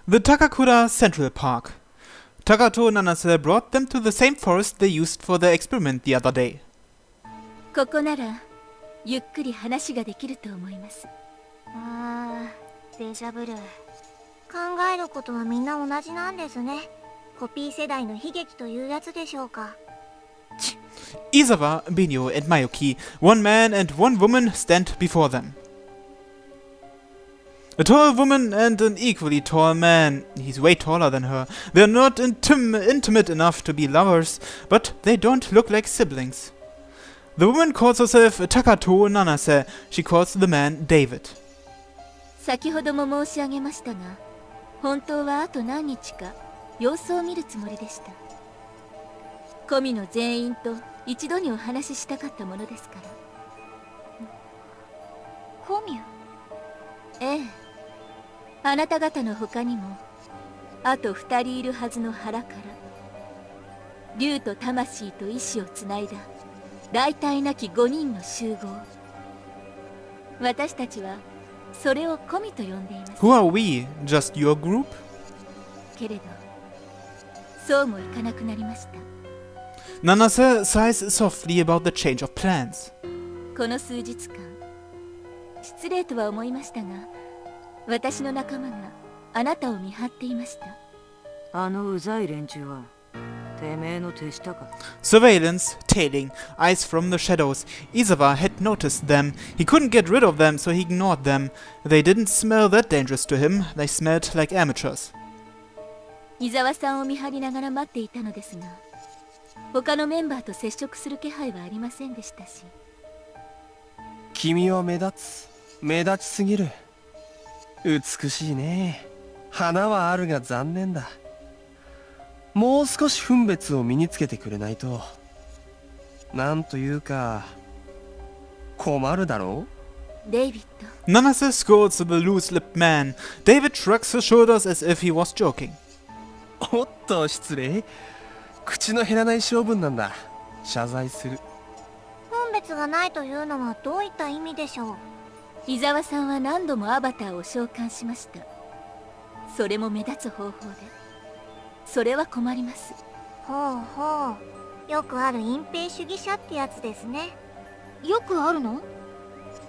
The Takakura Central Park. Takato and Nanase brought them to the same forest they used for their experiment the other day. ここならゆっくり話ができると思います。デジャブル。考えることはみんな同じなんですね。コピー世代の悲劇というやつでしょうか。Izawa, Benio, and Mayuki, one man and one woman, stand before them. A tall woman and an equally tall man. He's way taller than her. They're not intimate enough to be lovers, but they don't look like siblings. The woman calls herself Takato Nanase. She calls the man David. 先ほども申し上げましたが、本当はあと何日か様子を見るつもりでした。コミの全員と一度にお話ししたかったものですから。コミュ？ええ。あなた方の他にもあと2人いるはずの腹から竜と魂と意志をつないだ大体なき5人の集合。私たちはそれをコミと呼んでいます。 Who are we? Just your group? けれどそうもいかなくなりました。 Nanase sighs softly about the change of plans. この数日間失礼とは思いましたが、私の仲間があなたを見張っていました。あのうざい連中はてめえの手下か。 Surveillance, tailing, eyes from the shadows. Izawa had noticed them. He couldn't get rid of them, so he ignored them. They didn't smell that dangerous to him. They smelled like amateurs. 伊沢さんを見張りながら待っていたのですが、他のメンバーと接触する気配はありませんでしたし。君は目立ちすぎる。美しいね。花はあるが残念だ。もう少し分別を身につけてくれないと。なんというか困るだろう。デイビッド。 Nanase scolds the loose-lipped man. David shrugs his shoulders as if he was joking. おっと失礼。口の減らない性分なんだ。謝罪する。分別がないというのはどういった意味でしょう。伊沢さんは何度もアバターを召喚しました。それも目立つ方法で。それは困ります。ほうほう。よくある隠蔽主義者ってやつですね。よくあるの？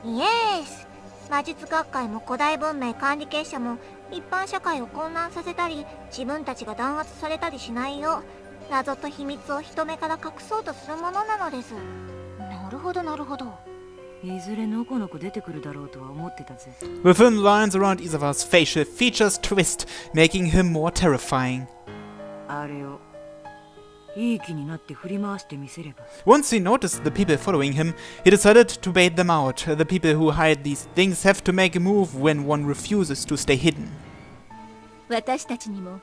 イエス。魔術学会も古代文明管理結社も一般社会を混乱させたり自分たちが弾圧されたりしないよう謎と秘密を人目から隠そうとするものなのです。なるほどなるほど。いずれのこのこ出てくるだろうとは思ってたぜ。 The thin lines around Izawa's facial features twist, making him more terrifying. あれをいい気になって振り回してみせれば。 Once he noticed the people following him, he decided to bait them out. The people who hide these things have to make a move when one refuses to stay hidden. 私たちにも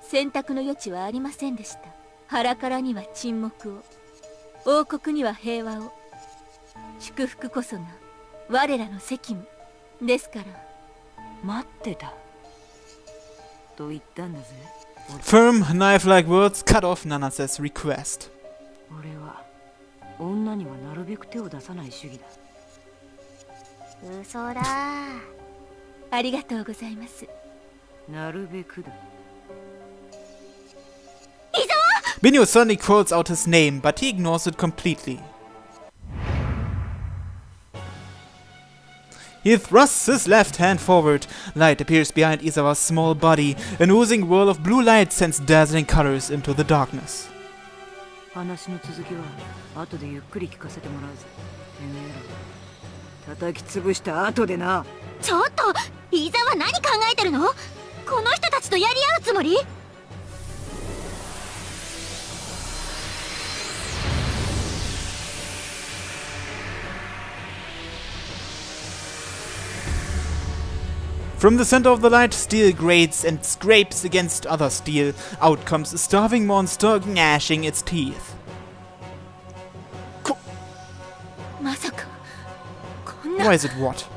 選択の余地はありませんでした。腹からには沈黙を、王国には平和を。祝福こそが我らの責務ですから。待ってたと言ったんだぜ。 Firm, knife-like words cut off Nanase's request. 俺は女にはなるべく手を出さない主義だ。嘘だ。ありがとうございます。なるべくだ。 Benio suddenly calls out his name, but he ignores it completely. He thrusts his left hand forward. Light appears behind Izawa's small body. An oozing whirl of blue light sends dazzling colors into the darkness. 話の続きは後でゆっくり聞かせてもらうぜ。てめえら叩き潰した後でな。ちょっと伊沢何考えてるの？この人たちとやり合うつもり？From the center of the light, steel grates and scrapes against other steel. Out comes a starving monster, gnashing its teeth. まさかこんな。 Why is it what?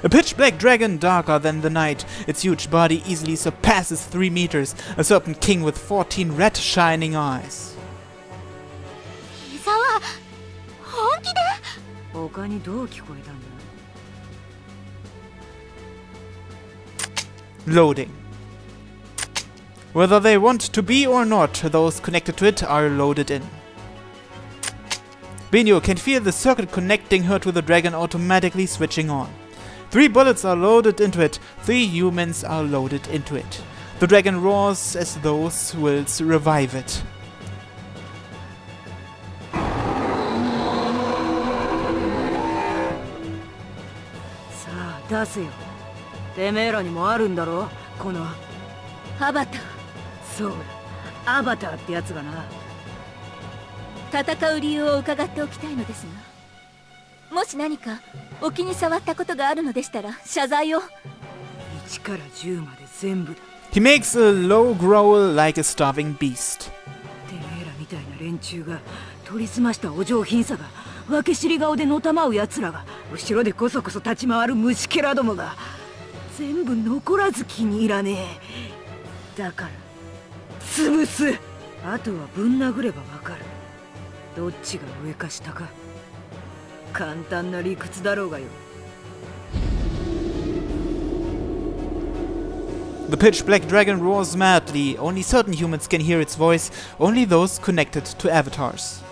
A pitch-black dragon darker than the night. Its huge body easily surpasses 3 meters. A serpent king with 14 red shining eyes. 伊沢本気で？他にどう聞こえたんだ？ Loading. Whether they want to be or not, those connected to it are loaded in. Benio can feel the circuit connecting her to the dragon automatically switching on. 3 bullets are loaded into it, 3 humans are loaded into it. The dragon roars as those wills revive it. さあ出せよ。てめえらにもあるんだろこの。アバター。そうだ、アバターってやつがな。戦う理由を伺っておきたいのですが、もし何かお気に障ったことがあるのでしたら謝罪を。1から10まで全部だ。 He makes a low growl like a starving beast. てめえらみたいな連中が取り澄ましたお上品さが分け知り顔でのたまうやつらが後ろでこそこそ立ち回る虫けらどもが全部残らず気に入らねえ。だから潰す。あとはぶん殴ればわかる。どっちが上か下か。簡単な理屈だろうがよ。 The pitch black dragon roars madly. Only certain humans can hear its voice, only those connected to avatars.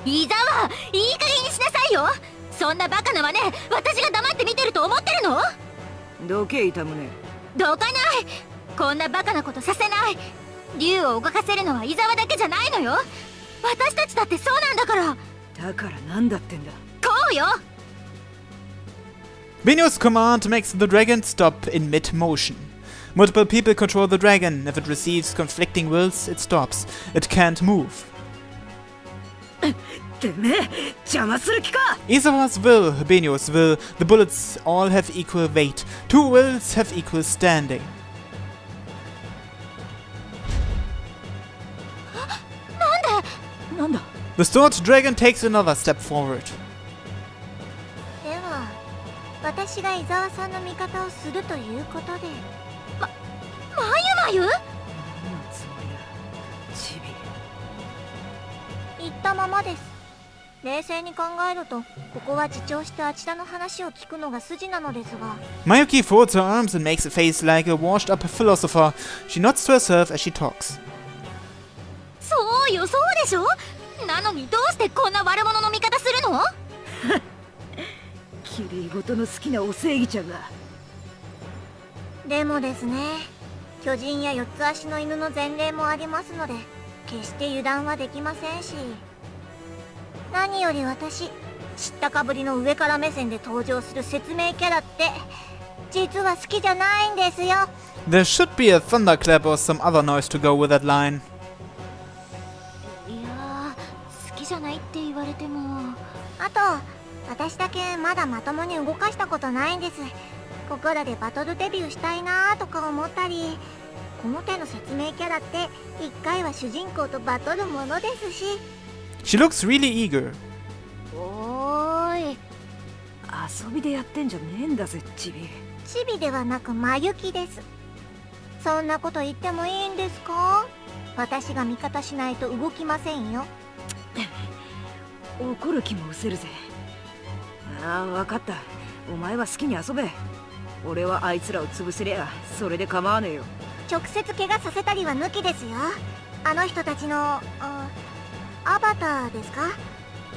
伊沢、いい加減にしなさいよ。そんなバカな真似、私が黙って見てると思ってるの？どけ痛むね。どかない。こんなバカなことさせない。竜を動かせるのは伊沢だけじゃないのよ。私たちだってそうなんだから。だからなんだってんだ。こうよ。 Benio's command makes the dragon stop in mid-motion. Multiple people control the dragon. If it receives conflicting wills, it stops. It can't move. てめえ邪魔する気か。 Isawa's will, Benio's will, the bullets all have equal weight. 2 wills have equal standing. なんだ。 The sword dragon takes another step forward. では、私が伊沢さんの味方をするということで。まゆまゆ？何のつもりだ。チビ。言ったままです。冷静に考えると、ここは自重してあちらの話を聞くのが筋なのですが。 Mayuki folds her arms and makes a face like a washed-up philosopher. She nods to herself as she talks. そうよ、そうでしょ。なのにどうしてこんな悪者の味方するの？きれい事の好きなお正義ちゃんが。でもですね、巨人や四つ足の犬の前例もありますので、決して油断はできませんし、何より私、知ったかぶりの上から目線で登場する説明キャラって実は好きじゃないんですよ。 There should be a thunderclap or some other noise to go with that line. いやー、好きじゃないって言われても。あと、私だけまだまともに動かしたことないんです。ここらでバトルデビューしたいなーとか思ったり、この手の説明キャラって一回は主人公とバトるものですし。 She looks really eager. おーい。遊びでやってんじゃねえんだぜチビ。チビではなくマユキです。そんなこと言ってもいいんですか？私が味方しないと動きませんよ。怒る気も失せるぜ。ああ、わかった。お前は好きに遊べ。俺はあいつらを潰せりゃそれで構わねえよ。直接怪我させたりは抜きですよ。あの人たちのアバターですか？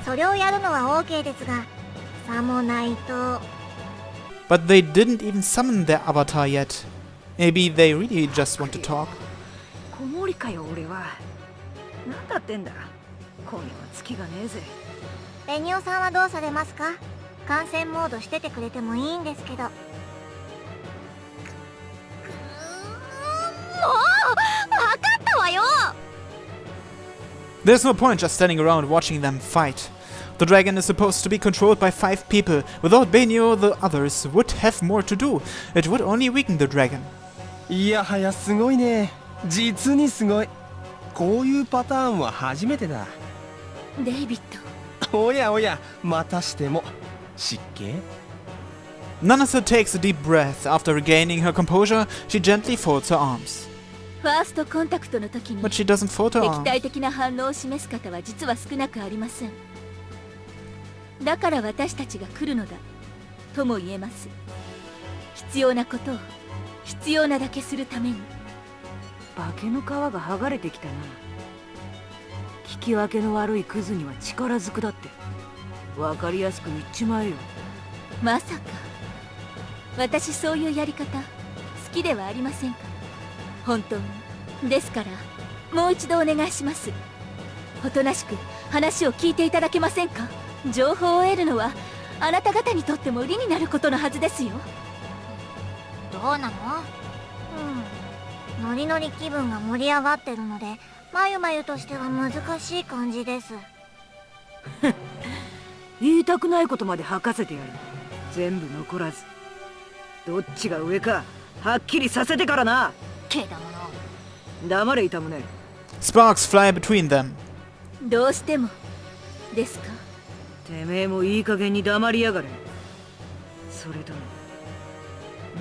それをやるのは OK ですが、さもないと。 But they didn't even summon their avatar yet. Maybe they really just want to talk. 子守かよ俺は。なんだってんだ。今夜は月がねえぜ。ベニオさんはどうされますか？観戦モードしててくれてもいいんですけど。もう分かったわよ。 There's no point just standing around watching them fight. The dragon is supposed to be controlled by 5 people. Without Benio, the others would have more to do. It would only weaken the dragon. いやはやすごいね。実にすごい。こういうパターンは初めてだ。デイビッド。おやおや、またしても湿気。 Nanase takes a deep breath. After regaining her composure, she gently folds her arms. ファーストコンタクトの時に But she doesn't fold her 敵 arms. 対的な反応を示す方は実は少なくありません。だから私たちが来るのだとも言えます。必要なことを必要なだけするために。化けの皮が剥がれてきたな。聞き分けの悪いクズには力ずくだって。わかりやすく言っちまえよ。まさか私そういうやり方好きではありませんから。本当に。ですからもう一度お願いします。おとなしく話を聞いていただけませんか。情報を得るのはあなた方にとっても利になることのはずですよ。どうなの？ノリノリ気分が盛り上がってるので、まゆまゆとしては難しい感じです。言いたくないことまで吐かせてやる。全部残らず。どっちが上かはっきりさせてからな。けどもの。黙れ痛むね。 Sparks fly between them. どうしてもですか。てめえもいい加減に黙りやがれ。それとも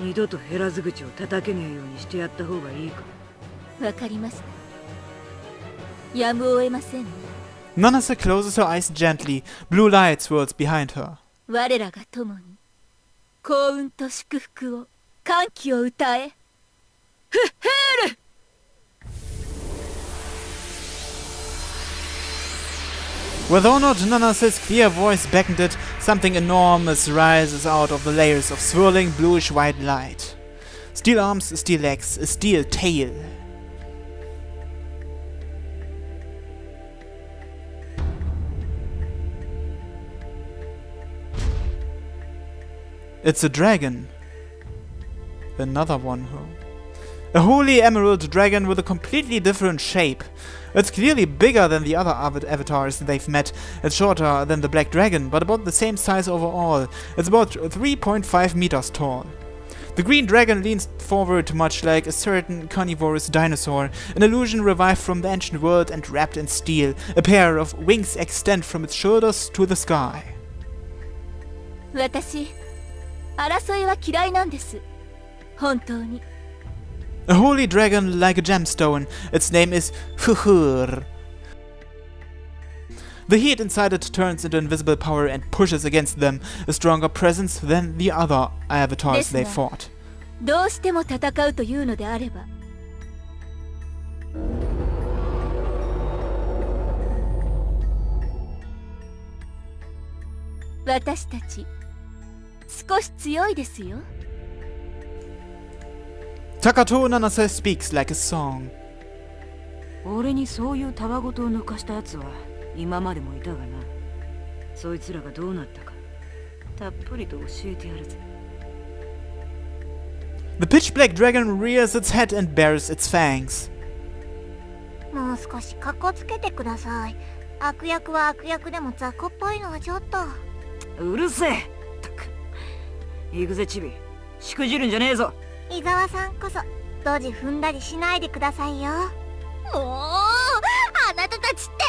二度と減らず口を叩けねえようにしてやった方がいいか。わかりました。やむを得ませんね。Nanase closes her eyes gently. Blue light swirls behind her. 我らが共に幸運と祝福を歓喜を歌え。フッフール。Whether or not Nanase's clear voice beckoned it, something enormous rises out of the layers of swirling bluish-white light. Steel arms, steel legs, a steel tail. It's a dragon. Another one, huh? A holy emerald dragon with a completely different shape. It's clearly bigger than the other avatars they've met. It's shorter than the black dragon, but about the same size overall. It's about 3.5 meters tall. The green dragon leans forward much like a certain carnivorous dinosaur, an illusion revived from the ancient world and wrapped in steel. A pair of wings extend from its shoulders to the sky. 私、争いは嫌いなんです。本当に。A holy dragon like a gemstone. Its name is Fuhur. The heat inside it turns into invisible power and pushes against them, a stronger presence than the other avatars they fought. どうしても戦うというのであれば、私たち少し強いですよ。Takato Nanase speaks like a song. 俺にそういうたわごとを抜かしたやつは今までもいたがな。そいつらがどうなったかたっぷりと教えてやるぜ。The pitch black dragon rears its head and bares its fangs. もう少しカッコつけてください。悪役は悪役でも雑魚っぽいのはちょっと。うるせえ。たく。行くぜチビ。しくじるんじゃねえぞ。伊沢さんこそドジ踏んだりしないでくださいよ。もうあなたたちって。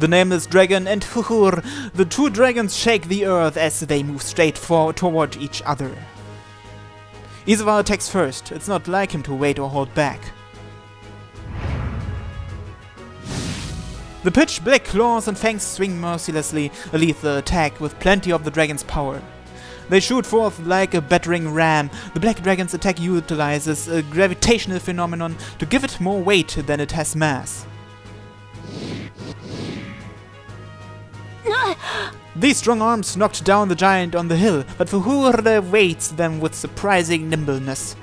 The nameless dragon and Fuhur, the two dragons shake the earth as they move straight toward each other. Izawa attacks first. It's not like him to wait or hold back. The pitch black claws and fangs swing mercilessly, a lethal attack with plenty of the dragon's power. They shoot forth like a battering ram. The black dragon's attack utilizes a gravitational phenomenon to give it more weight than it has mass. These strong arms knocked down the giant on the hill, but Fuhur evades them with surprising nimbleness.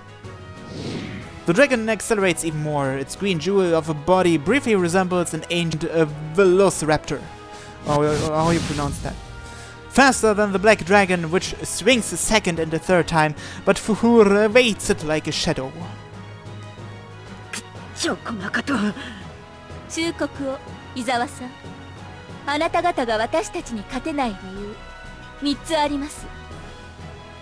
The dragon accelerates even more. Its green jewel of a body briefly resembles an ancient velociraptor. How you pronounce that? Faster than the black dragon, which swings a second and a third time, but Fuhur evades it like a shadow. ちょこまかと。忠告を、伊沢さん。あなた方が私たちに勝てない理由、3つあります。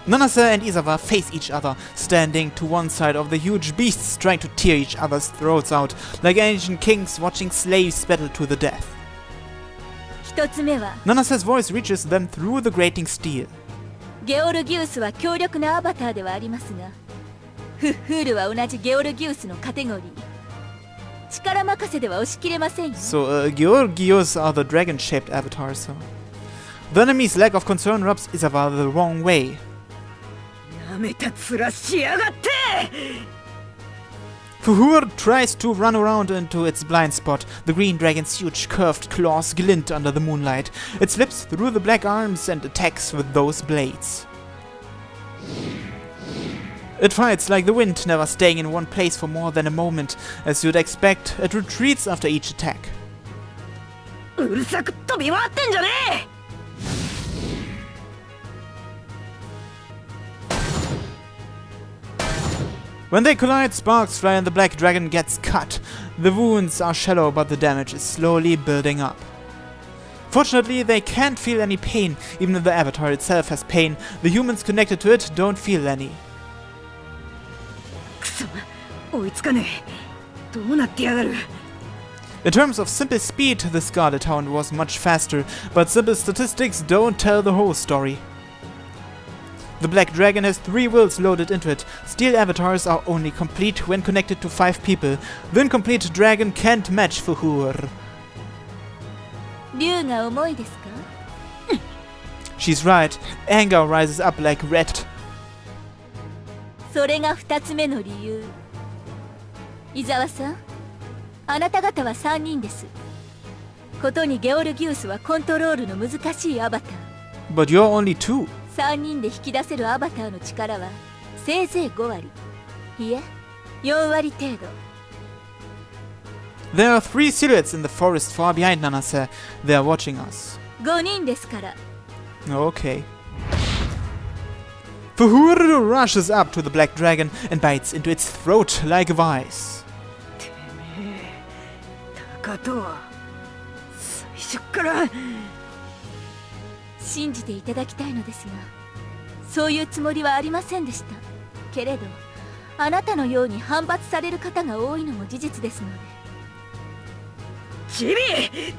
Nanase and Izawa face each other, standing to one side of the huge beasts trying to tear each other's throats out, like ancient kings watching slaves battle to the death. 1つ目は、Nanase's voice reaches them through the grating steel. ゲオルギウスは強力なアバターではありますが、フッフールは同じゲオルギウスのカテゴリー。力任せでは押し切れませんよ。So, Georgios are the dragon-shaped avatars, so. The enemy's lack of concern rubs Isawa the wrong way. なめた面しやがって Fuhur tries to run around into its blind spot. The green dragon's huge curved claws glint under the moonlight. It slips through the black arms and attacks with those blades. It fights like the wind, never staying in one place for more than a moment. As you'd expect, it retreats after each attack. うるさく飛び回ってんじゃねえ When they collide, sparks fly and the black dragon gets cut. The wounds are shallow, but the damage is slowly building up. Fortunately, they can't feel any pain. Even if the avatar itself has pain, the humans connected to it don't feel any. くそ追いつかねえどうなってやがる In terms of simple speed, the Scarlet Hound was much faster, but simple statistics don't tell the whole story. The Black Dragon has 3 wills loaded into it. Steel avatars are only complete when connected to 5 people. The incomplete dragon can't match Fuhur. 竜が重いですか She's right. Anger rises up like red. それが2つ目の理由。伊沢さん、あなた方は3人です。ことにゲオルギウスはコントロールの難しいアバター。 But you're only 2. 3人で引き出せるアバターの力はせいぜい5割。いえ、4割程度。 There are 3 silhouettes in the forest far behind Nanase. They are watching us. 5人ですから。 Okay. Fuhur rushes up to the black dragon and bites into its throat like a vice. てめえ高藤は最初から信じていただきたいのですが、そういうつもりはありませんでした。けれど、あなたのように反発される方が多いのも事実ですので。チビ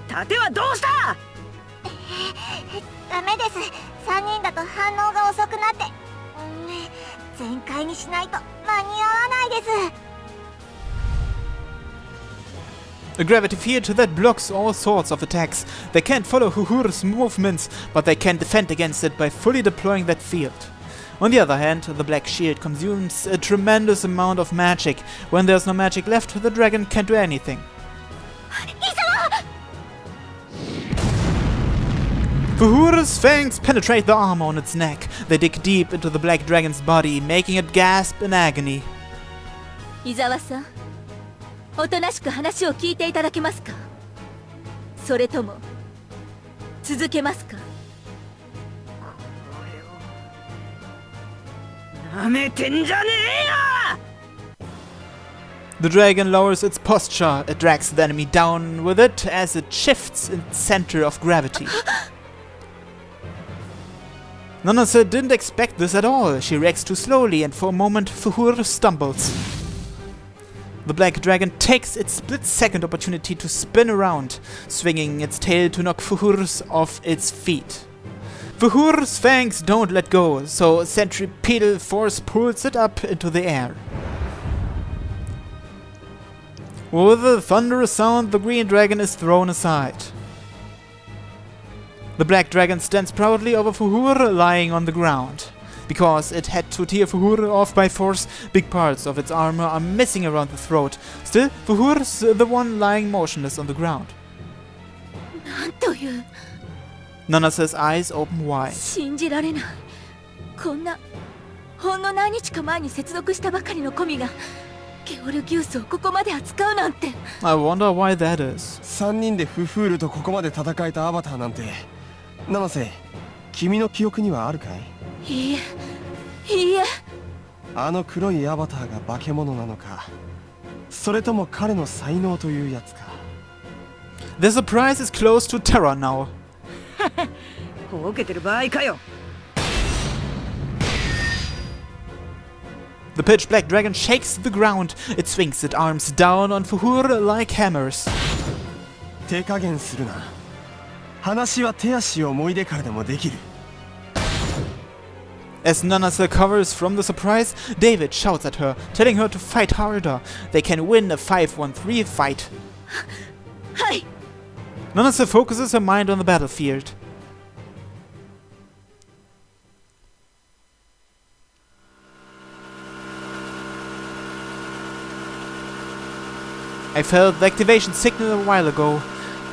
盾はどうしたダメです。3人だと反応が遅くなって全開にしないと間に合わないです。 A gravity field that blocks all sorts of attacks. They can't follow Fuhur's movements, but they can defend against it by fully deploying that field. On the other hand, the black shield consumes a tremendous amount of magic. When there's no magic left, the dragon can't do anything. Fuhur's fangs penetrate the armor on its neck. They dig deep into the black dragon's body, making it gasp in agony. 伊沢さん、おとなしく話を聞いていただけますか。それとも続けますか。なめてんじゃねえよ The dragon lowers its posture. It drags the enemy down with it as it shifts its center of gravity. Nanase didn't expect this at all. She reacts too slowly, and for a moment Fuhur stumbles. The black dragon takes its split-second opportunity to spin around, swinging its tail to knock Fuhur's off its feet. Fuhur's fangs don't let go, so centripetal force pulls it up into the air. With a thunderous sound, the green dragon is thrown aside. The black dragon stands proudly over Fuhur, lying on the ground. Because it had to tear Fuhur off by force, big parts of its armor are missing around the throat. Still, Fuhur's the one lying motionless on the ground. なんという。 Nanase's eyes open wide. 信じられない。こんなほんの何日か前に接続したばかりのコミがゲオルギウスをここまで扱うなんて。 I wonder why that is. 3人でフフールとここまで戦えたアバターなんて七瀬君の記憶にはあるかい？いいえいいえ。あの黒いアバターが化け物なのかそれとも彼の才能というやつか。 The surprise is close to terror now. ほうけてる場合かよ The pitch black dragon shakes the ground. It swings its arms down on Fuhur like hammers. 手加減するな。話は手足を思い出からでもできる。 As Nanase recovers from the surprise, David shouts at her, telling her to fight harder. They can win a 5-1-3 fight. はい。 Nanase focuses her mind on the battlefield. I felt the activation signal a while ago.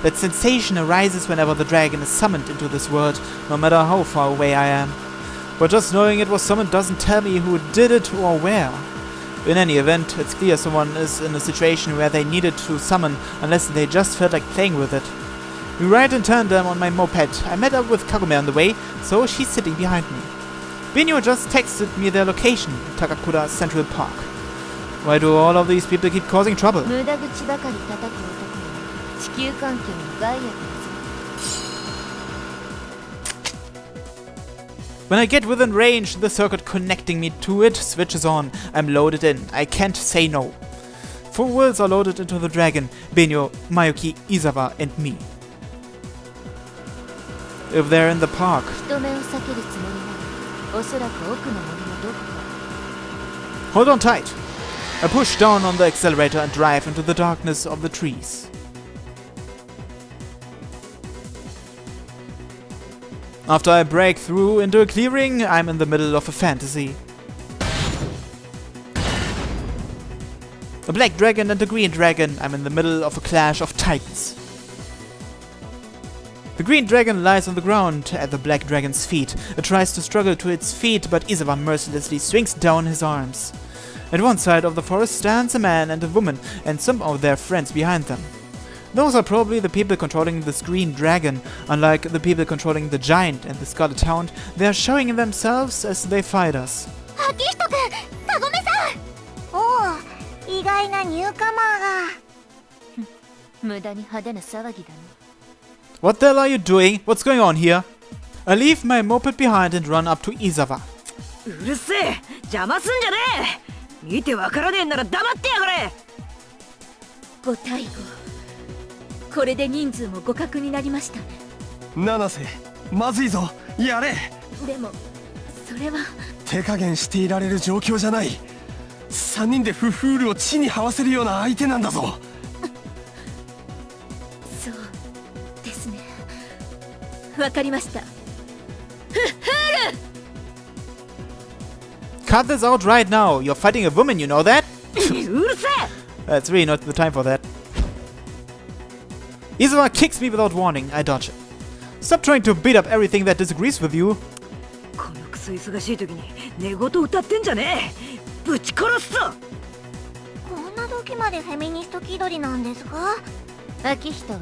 That sensation arises whenever the dragon is summoned into this world, no matter how far away I am. But just knowing it was summoned doesn't tell me who did it or where. In any event, it's clear someone is in a situation where they needed to summon, unless they just felt like playing with it. We ride in tandem on my moped. I met up with Kagome on the way, so she's sitting behind me. Benio just texted me their location, Takakura Central Park. Why do all of these people keep causing trouble? 無駄口ばかり叩く男は地球環境に害悪だぞ。 When I get within range, the circuit connecting me to it switches on. I'm loaded in. I can't say no. 4 wheels are loaded into the dragon. Benio, Mayuki, Izawa, and me. If they're in the park. 人目を避けるつもりなら、おそらく奥の森のどこか。 Hold on tight. I push down on the accelerator and drive into the darkness of the trees. After I break through into a clearing, I'm in the middle of a fantasy. A black dragon and a green dragon. I'm in the middle of a clash of titans. The green dragon lies on the ground at the black dragon's feet. It tries to struggle to its feet, but Izawa mercilessly swings down his arms. At one side of the forest stands a man and a woman, and some of their friends behind them. Those are probably the people controlling this green dragon. Unlike the people controlling the giant and the scarlet hound, they are showing themselves as they fight us. アキヒト君、カゴメさん。おお、意外なニューカマーが。無駄に派手な騒ぎだね。 What the hell are you doing? What's going on here? I leave my moped behind and run up to Izawa. うるせえ、邪魔すんじゃねえ。見てわからねえんなら黙ってやがれ。5対5。これで人数も互角になりましたね。七瀬、まずいぞ、やれ。でもそれは手加減していられる状況じゃない。3人でフフールを地に這わせるような相手なんだぞ。そうですね。わかりました。 Cut this out right now. You're fighting a woman, you know that? うるせえ。 That's really not the time for that. Izawa kicks me without warning. I dodge it. Stop trying to beat up everything that disagrees with you. このクソ忙しい時に寝言歌ってんじゃねえ。ぶち殺すぞ。こんな時までフェミニスト気取りなんですか？秋人は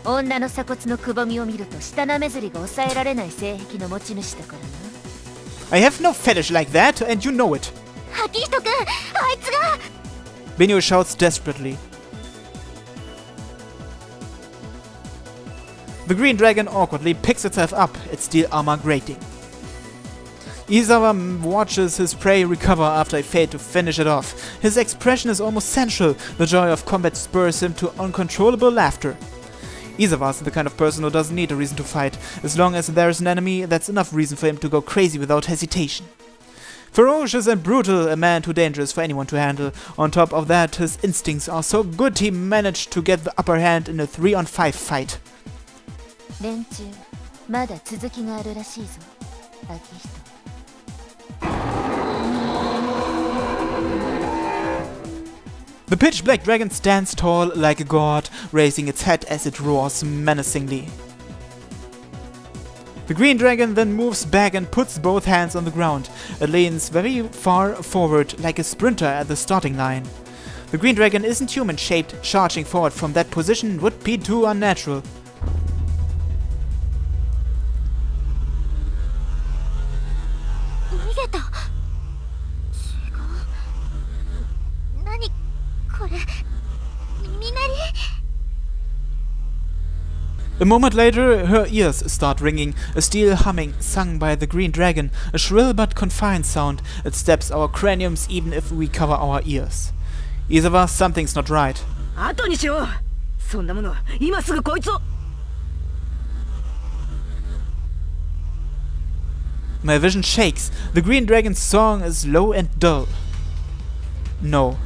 女の鎖骨のくぼみを見ると舌なめずりが抑えられない性癖の持ち主だからな。 I have no fetish like that, and you know it. アキヒト君、あいつが。 Benio shouts desperately. The green dragon awkwardly picks itself up, its steel armor grating. Izawa watches his prey recover after I fail to finish it off. His expression is almost sensual. The joy of combat spurs him to uncontrollable laughter. Izawa's the kind of person who doesn't need a reason to fight. As long as there is an enemy, that's enough reason for him to go crazy without hesitation. Ferocious and brutal, a man too dangerous for anyone to handle. On top of that, his instincts are so good he managed to get the upper hand in a 3-on-5 fight. 連中、まだ続きがあるらしいぞ、秋人。 The pitch black dragon stands tall like a god, raising its head as it roars menacingly. The green dragon then moves back and puts both hands on the ground. It leans very far forward like a sprinter at the starting line. The green dragon isn't human-shaped. Charging forward from that position would be too unnatural. 逃げた。違う。何これ。耳鳴り。 A moment later, her ears start ringing, a steel humming sung by the green dragon, a shrill but confined sound. It stabs our craniums even if we cover our ears. Izawa, something's not right. 後にしろ。そんなもの今すぐこいつを。 My vision shakes. The green dragon's song is low and dull. No.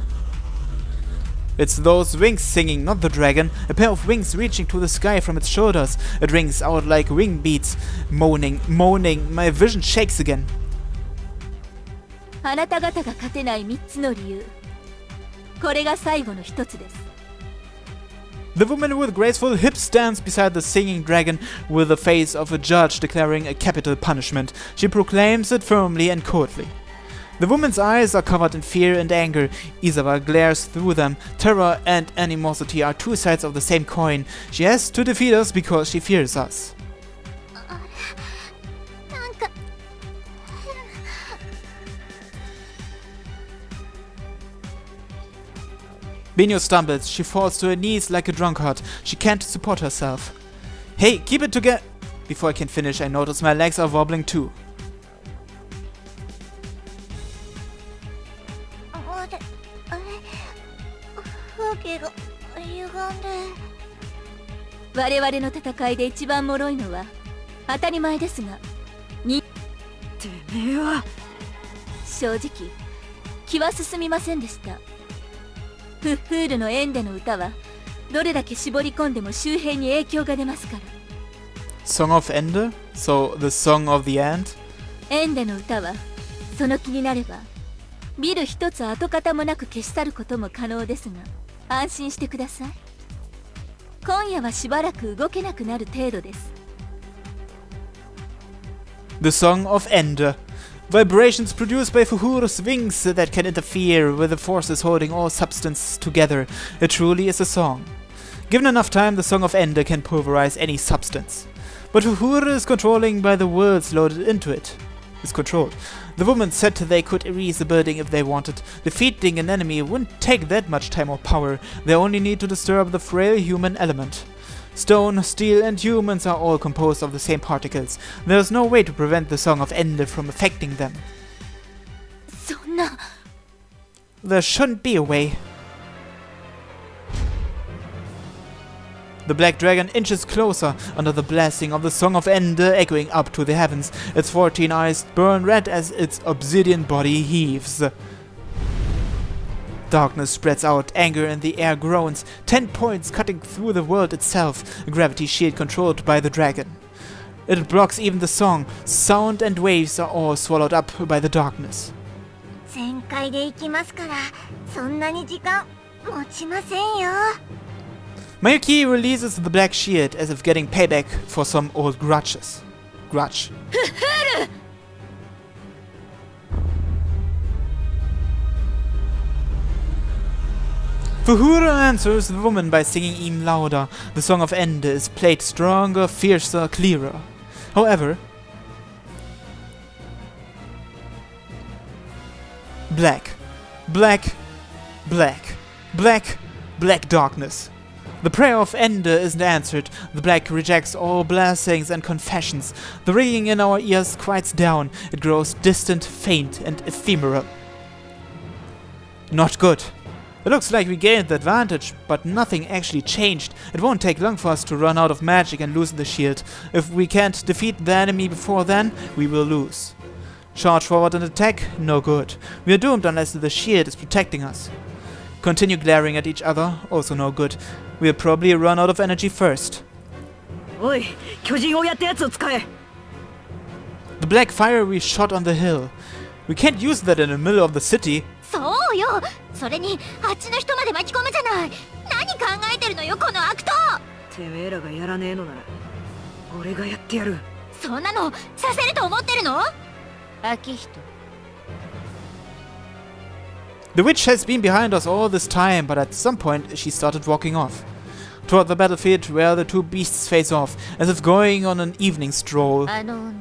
It's those wings singing, not the dragon. A pair of wings reaching to the sky from its shoulders. It rings out like wing beats. Moaning, moaning. My vision shakes again. あなた方が勝てない3つの理由。これが最後の一つです。The woman with graceful hips stands beside the singing dragon with the face of a judge declaring a capital punishment. She proclaims it firmly and coldly. The woman's eyes are covered in fear and anger. Isawa glares through them. Terror and animosity are two sides of the same coin. She has to defeat us because she fears us. なんか Benio stumbles. She falls to her knees like a drunkard. She can't support herself. Hey, keep it together! Before I can finish, I notice my legs are wobbling too. 風景が歪んで。我々の戦いで一番脆いのは当たり前ですが、てめえは正直気は進みませんでした。フッフールのエンデの歌はどれだけ絞り込んでも周辺に影響が出ますから。 Song of Ende? So, the song of the end? エンデの歌はその気になればビル一つ跡形もなく消し去ることも可能ですが、安心してください。今夜はしばらく動けなくなる程度です。 The Song of Ende. Vibrations produced by Fuhuro's wings that can interfere with the forces holding all substance together. It truly is a song. Given enough time, the Song of Ende can pulverize any substance. But Fuhuro is controlling by the words loaded into it. Is controlled. The woman said they could erase the building if they wanted. Defeating an enemy wouldn't take that much time or power. They only need to disturb the frail human element. Stone, steel, and humans are all composed of the same particles. There's no way to prevent the Song of Ende from affecting them. そんな。 There shouldn't be a way. The black dragon inches closer under the blasting of the Song of Ende echoing up to the heavens. Its 14 eyes burn red as its obsidian body heaves. Darkness spreads out, anger in the air groans, 10 points cutting through the world itself, a gravity shield controlled by the dragon. It blocks even the song. Sound and waves are all swallowed up by the darkness. 全開で行きますから、そんなに時間持ちませんよ。 Mayuki releases the black shield as if getting payback for some old grudges. Grudge. Fuhuro answers the woman by singing even louder. The Song of Ende is played stronger, fiercer, clearer. However, black, black, black, black, black darkness. The prayer of Ende isn't answered. The black rejects all blessings and confessions. The ringing in our ears quiets down. It grows distant, faint, and ephemeral. Not good. It looks like we gained the advantage, but nothing actually changed. It won't take long for us to run out of magic and loosen the shield. If we can't defeat the enemy before then, we will lose. Charge forward and attack? No good. We are doomed unless the shield is protecting us. Continue glaring at each other? Also no good. We'll probably run out of energy first. おい、巨人をやったやつを使え。 The black fire we shot on the hill. We can't use that in the middle of the city. そうよ。それにあっちの人まで巻き込むじゃない。何考えてるのよこの悪党。てめえらがやらねえのなら、俺がやってやる。そんなのさせると思ってるの？秋人。 The witch has been behind us all this time, but at some point she started walking off. Toward the battlefield where the two beasts face off, as if going on an evening stroll. あの女、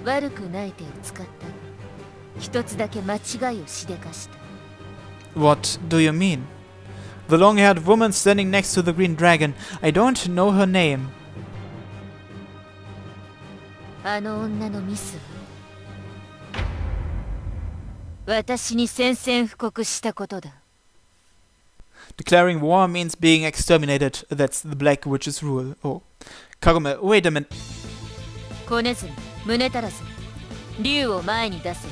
悪くない手を使った。一つだけ間違いをしでかした。 What do you mean? The long-haired woman standing next to the green dragon. I don't know her name. あの女のミスは私に宣戦布告したことだ。 Declaring war means being exterminated. That's the Black Witch's rule. Oh. Kagome, wait a minute. こねずに胸足らず竜を前に出せ。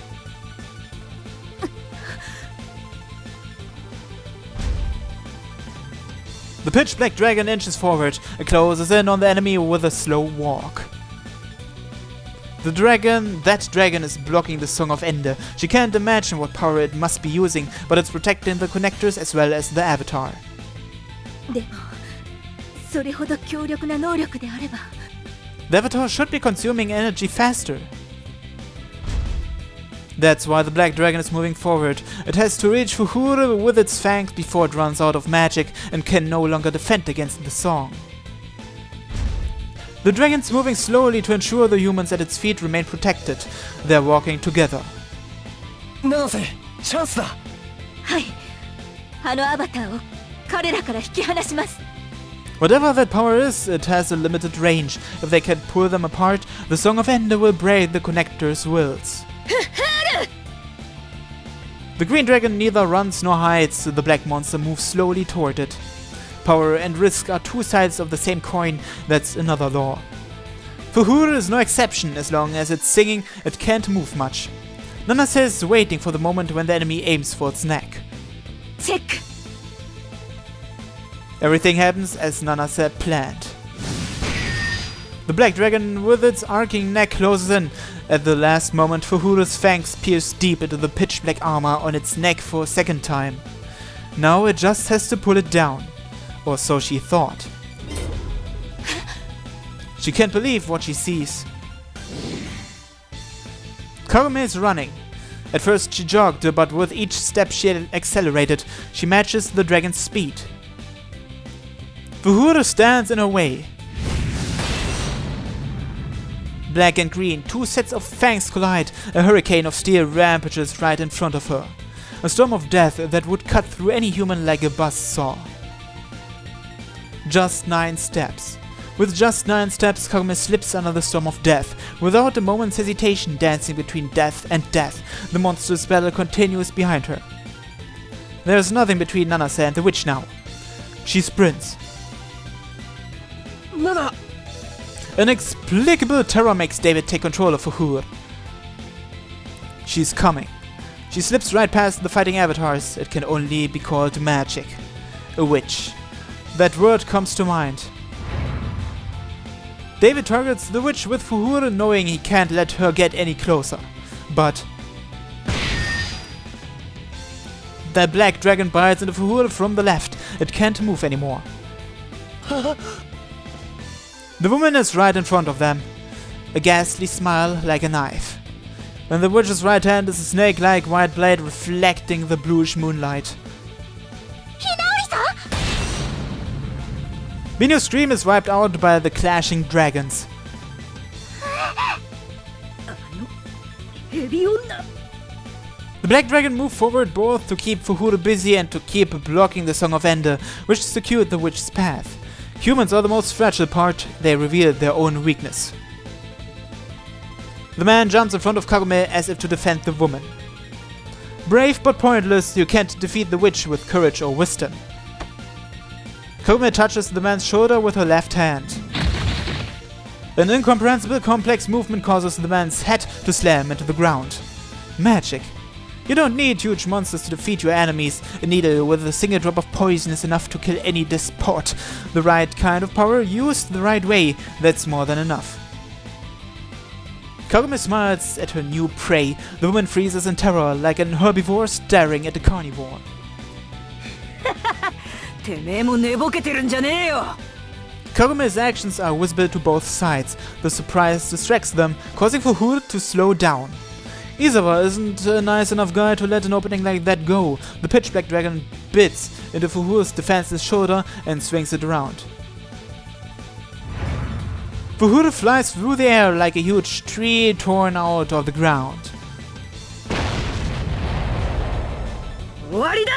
The pitch black dragon inches forward. It closes in on the enemy with a slow walk. That dragon is blocking the Song of Ende. She can't imagine what power it must be using, but it's protecting the connectors as well as the avatar. でもそれほど強力な能力であれば The avatar should be consuming energy faster. That's why the black dragon is moving forward. It has to reach Fuhure with its fangs before it runs out of magic and can no longer defend against the song. The dragon's moving slowly to ensure the humans at its feet remain protected. They're walking together. 七瀬チャンスだ。はい、あのアバターを彼らから引き離します。 Whatever that power is, it has a limited range. If they can pull them apart, the Song of Ender will break the connector's wills. The green dragon neither runs nor hides. The black monster moves slowly toward it. Power and risk are two sides of the same coin. That's another law. Fuhure is no exception. As long as it's singing, it can't move much. Nanase is waiting for the moment when the enemy aims for its neck. チェック。 Everything happens as Nanase planned. The black dragon with its arcing neck closes in. At the last moment, Fuhure's fangs pierce deep into the pitch black armor on its neck for a second time. Now it just has to pull it down. Or so she thought. She can't believe what she sees. Kagome is running. At first she jogged, but with each step she accelerated. She matches the dragon's speed. Fuhure stands in her way. Black and green, two sets of fangs collide. A hurricane of steel rampages right in front of her. A storm of death that would cut through any human like a buzz saw. Just 9 steps. With just 9 steps, Kagome slips under the storm of death, without a moment's hesitation, dancing between death and death. The monstrous battle continues behind her. There is nothing between Nanase and the witch now. She sprints. 7 Inexplicable terror makes David take control of Fuhure. She's coming. She slips right past the fighting avatars. It can only be called magic. A witch. That word comes to mind. David targets the witch with Fuhure, knowing he can't let her get any closer. But the black dragon bites into Fuhure from the left. It can't move anymore. The woman is right in front of them. A ghastly smile like a knife. In the witch's right hand is a snake-like white blade reflecting the bluish moonlight. Benio's scream is wiped out by the clashing dragons. ヘビ女 The black dragon moved forward both to keep Fuhure busy and to keep blocking the Song of Ender, which secured the witch's path. Humans are the most fragile part. They reveal their own weakness. The man jumps in front of Kagome as if to defend the woman. Brave but pointless, you can't defeat the witch with courage or wisdom. Kagome touches the man's shoulder with her left hand. An incomprehensible complex movement causes the man's head to slam into the ground. Magic. You don't need huge monsters to defeat your enemies. A needle with a single drop of poison is enough to kill any despot. The right kind of power used the right way, that's more than enough. Kagome smiles at her new prey. The woman freezes in terror like an herbivore staring at a carnivore. てめえも寝ぼけてるんじゃねえよ Kagome's actions are visible to both sides. The surprise distracts them, causing Fuhure to slow down. Izawa isn't a nice enough guy to let an opening like that go. The pitch black dragon bites into Fuhure's defenseless shoulder and swings it around. Fuhure flies through the air like a huge tree torn out of the ground. 終わりだ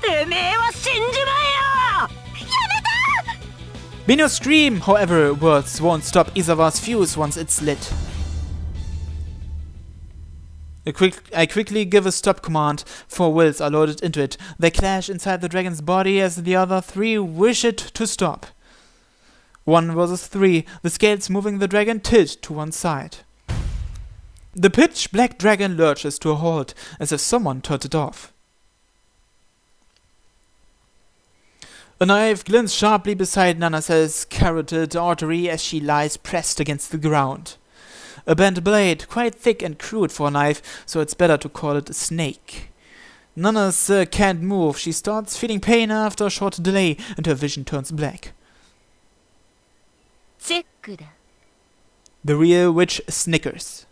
てめえは死んじまえよ Benio's scream, however, words won't stop Izawa's fuse once it's lit. I quickly give a stop command. 4 wills are loaded into it. They clash inside the dragon's body as the other 3 wish it to stop. 1 versus 3, the scales moving the dragon tilt to one side. The pitch black dragon lurches to a halt, as if someone turned it off. A knife glints sharply beside Nanase's carotid artery as she lies pressed against the ground. A bent blade, quite thick and crude for a knife, so it's better to call it a snake. Nanase can't move. She starts feeling pain after a short delay, and her vision turns black. チェックだ。 The real witch snickers.